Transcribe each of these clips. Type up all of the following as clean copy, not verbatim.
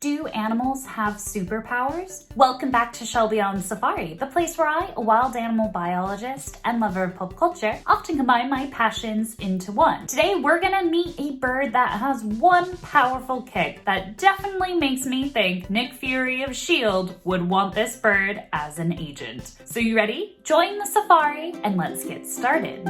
Do animals have superpowers? Welcome back to Shelby on Safari, the place where I, a wild animal biologist and lover of pop culture, often combine my passions into one. Today we're gonna meet a bird that has one powerful kick that definitely makes me think Nick Fury of S.H.I.E.L.D would want this bird as an agent. So you ready? Join the safari and let's get started.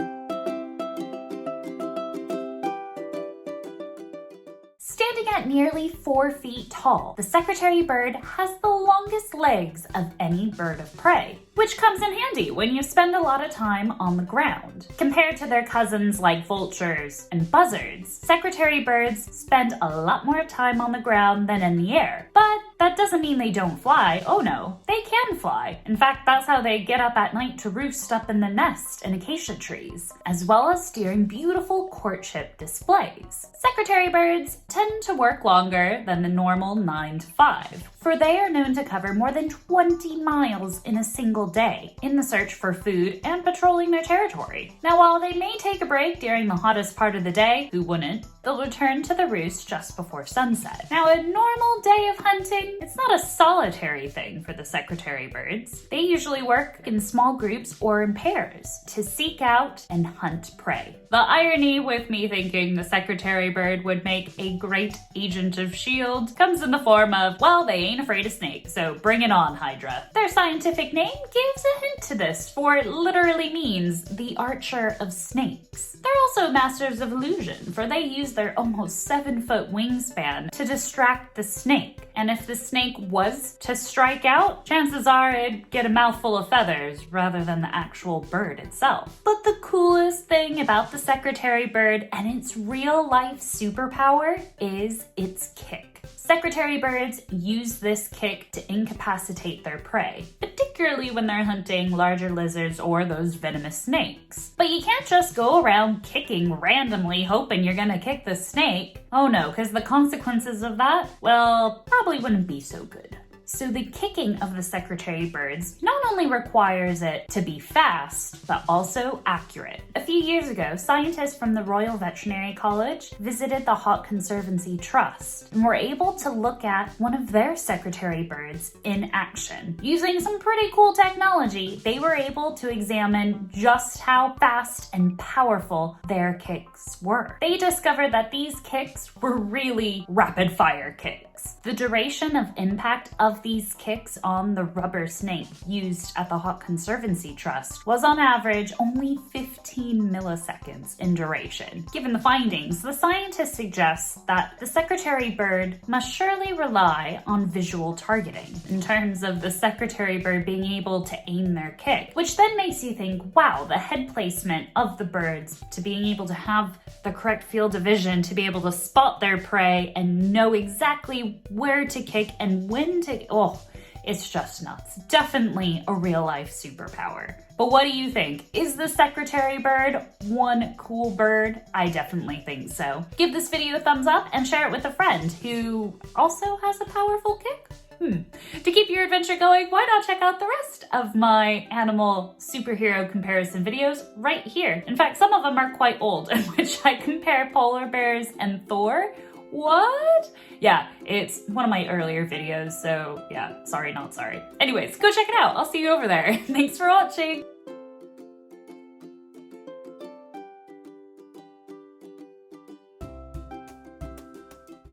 Standing at nearly 4 feet tall, the secretary bird has the longest legs of any bird of prey, which comes in handy when you spend a lot of time on the ground. Compared to their cousins like vultures and buzzards, secretary birds spend a lot more time on the ground than in the air. But that doesn't mean they don't fly. Oh no, they can fly. In fact, that's how they get up at night to roost up in the nest in acacia trees, as well as steering beautiful courtship displays. Secretary birds tend to work longer than the normal 9 to 5, for they are known to cover more than 20 miles in a single day in the search for food and patrolling their territory. Now, while they may take a break during the hottest part of the day, who wouldn't? They'll return to the roost just before sunset. Now, a normal day of hunting, it's not a solitary thing for the secretary birds. They usually work in small groups or in pairs to seek out and hunt prey. The irony with me thinking the secretary bird would make a great agent of S.H.I.E.L.D comes in the form of, well, they ain't afraid of snakes, so bring it on, Hydra. Their scientific name gives a hint to this, for it literally means the archer of snakes. They're also masters of illusion, for they use their almost 7-foot wingspan to distract the snake. And if the snake was to strike out, chances are it'd get a mouthful of feathers rather than the actual bird itself. But the coolest thing about the secretary bird and its real-life superpower is its kick. Secretary birds use this kick to incapacitate their prey, particularly when they're hunting larger lizards or those venomous snakes. But you can't just go around kicking randomly hoping you're gonna kick the snake. Oh no, because the consequences of that, well, probably wouldn't be so good. So the kicking of the secretary birds not only requires it to be fast, but also accurate. A few years ago, scientists from the Royal Veterinary College visited the Hawk Conservancy Trust and were able to look at one of their secretary birds in action. Using some pretty cool technology, they were able to examine just how fast and powerful their kicks were. They discovered that these kicks were really rapid-fire kicks. The duration of impact of these kicks on the rubber snake used at the Hawk Conservancy Trust was on average only 15 milliseconds in duration. Given the findings, the scientists suggest that the secretary bird must surely rely on visual targeting in terms of the secretary bird being able to aim their kick, which then makes you think, wow, the head placement of the birds to being able to have the correct field of vision to be able to spot their prey and know exactly where to kick and when to, it's just nuts. Definitely a real-life superpower. But what do you think? Is the secretary bird one cool bird? I definitely think so. Give this video a thumbs up and share it with a friend who also has a powerful kick. To keep your adventure going, why not check out the rest of my animal superhero comparison videos right here. In fact, some of them are quite old, in which I compare polar bears and Thor. What? Yeah, it's one of my earlier videos, so yeah, sorry, not sorry. Anyways, go check it out. I'll see you over there. Thanks for watching.